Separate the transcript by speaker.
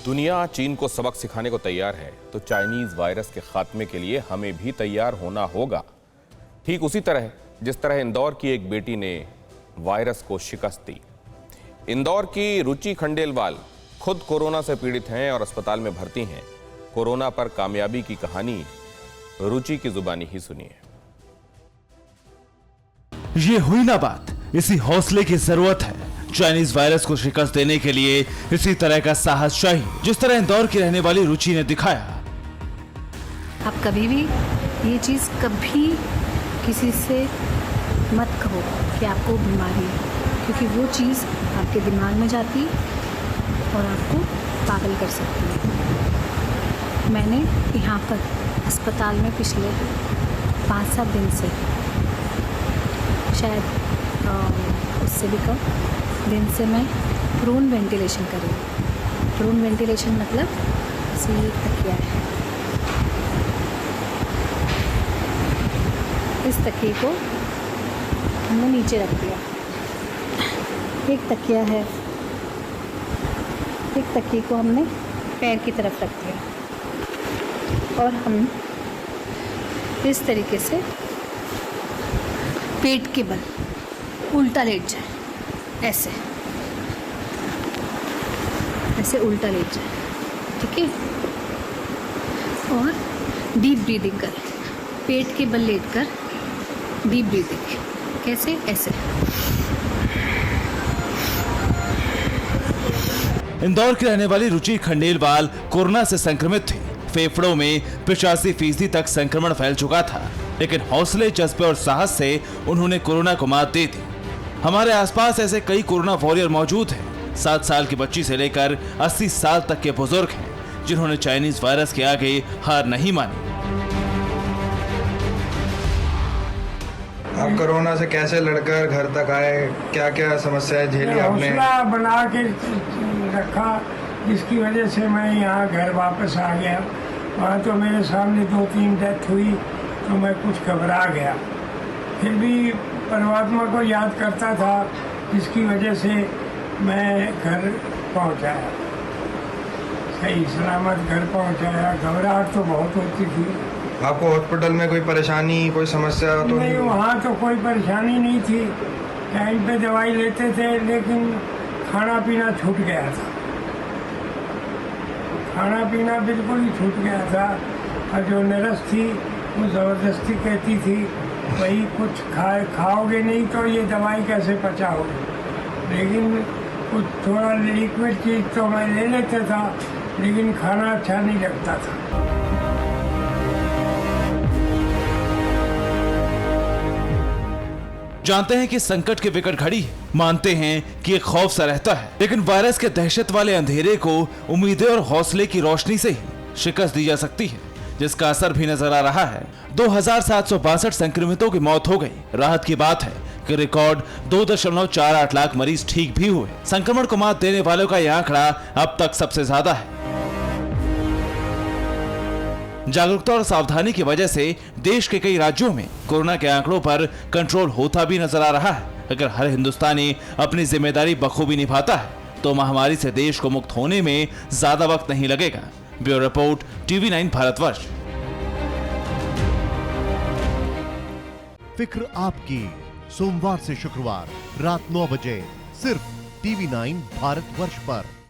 Speaker 1: दुनिया चीन को सबक सिखाने को तैयार है तो चाइनीज वायरस के खात्मे के लिए हमें भी तैयार होना होगा। ठीक उसी तरह जिस तरह इंदौर की एक बेटी ने वायरस को शिकस्त दी। इंदौर की रुचि खंडेलवाल खुद कोरोना से पीड़ित हैं और अस्पताल में भर्ती हैं। कोरोना पर कामयाबी की कहानी रुचि की जुबानी ही सुनिए।
Speaker 2: ये हुई ना बात, इसी हौसले की जरूरत है। चाइनीज वायरस को शिकस्त देने के लिए इसी तरह का साहस चाहिए जिस तरह इंदौर की रहने वाली रुचि ने दिखाया।
Speaker 3: आप कभी भी ये चीज़ कभी किसी से मत कहो कि आपको बीमारी है, क्योंकि वो चीज़ आपके दिमाग में जाती और आपको पागल कर सकती है। मैंने यहाँ पर अस्पताल में पिछले 5-7 दिन से, शायद उससे भी कम दिन से, मैं प्रून वेंटिलेशन कर रही हूँ। प्रून वेंटिलेशन मतलब ये तकिया है, इस तकिए को हमने नीचे रख दिया। एक तकिया है, एक तकिए को हमने पैर की तरफ रख दिया और हम इस तरीके से पेट के बल उल्टा लेट जाए, ऐसे ऐसे उल्टा लेट जाए, ठीक है। और डीप ब्रीदिंग करें, पेट के बल लेटकर डीप ब्रीदिंग। कैसे? ऐसे।
Speaker 2: इंदौर की रहने वाली रुचि खंडेलवाल कोरोना से संक्रमित थी। फेफड़ों में 85% तक संक्रमण फैल चुका था, लेकिन हौसले, जज्बे और साहस से उन्होंने कोरोना को मात दे दी। हमारे आसपास ऐसे कई कोरोना वॉरियर मौजूद हैं। 7 साल की बच्ची से लेकर 80 साल तक के बुजुर्ग हैं जिन्होंने चाइनीज वायरस के आगे हार नहीं मानी।
Speaker 4: आप कोरोना से कैसे लड़कर घर तक आए, क्या क्या समस्याएं झेली आपने?
Speaker 5: हौसला बना के रखा, जिसकी वजह से मैं यहाँ घर वापस आ गया। वहाँ तो मेरे सामने 2-3 डेथ हुई तो मैं कुछ घबरा गया, फिर भी परमात्मा को याद करता था, जिसकी वजह से मैं घर पहुँचाया, सही सलामत घर पहुँचाया। घबराहट तो बहुत होती थी।
Speaker 4: आपको हॉस्पिटल में कोई परेशानी, कोई समस्या तो
Speaker 5: नहीं? वहाँ तो कोई परेशानी नहीं थी, टाइम पे दवाई लेते थे, लेकिन खाना पीना छूट गया था। खाना पीना बिल्कुल ही छूट गया था। और जो नर्स थी वो ज़बरदस्ती कहती थी, भाई कुछ खाओगे नहीं तो ये दवाई कैसे पचाओगे। लेकिन कुछ थोड़ा लिक्विड चीज़ तो मैं ले लेता था, लेकिन खाना अच्छा नहीं लगता था।
Speaker 2: जानते हैं कि संकट की विकट घड़ी है, मानते हैं कि एक खौफ सा रहता है, लेकिन वायरस के दहशत वाले अंधेरे को उम्मीदें और हौसले की रोशनी से ही शिकस्त दी जा सकती है, जिसका असर भी नजर आ रहा है। 2762 संक्रमितों की मौत हो गई। राहत की बात है कि रिकॉर्ड 2.48 लाख मरीज ठीक भी हुए। संक्रमण को मात देने वालों का यह आंकड़ा अब तक सबसे ज्यादा है। जागरूकता और सावधानी की वजह से देश के कई राज्यों में कोरोना के आंकड़ों पर कंट्रोल होता भी नजर आ रहा है। अगर हर हिंदुस्तानी अपनी जिम्मेदारी बखूबी निभाता है तो महामारी से देश को मुक्त होने में ज्यादा वक्त नहीं लगेगा। Bureau report, TV9 Bharatvarsh.
Speaker 6: फिक्र आपकी, सोमवार से शुक्रवार रात 9 बजे सिर्फ TV9 भारतवर्ष पर।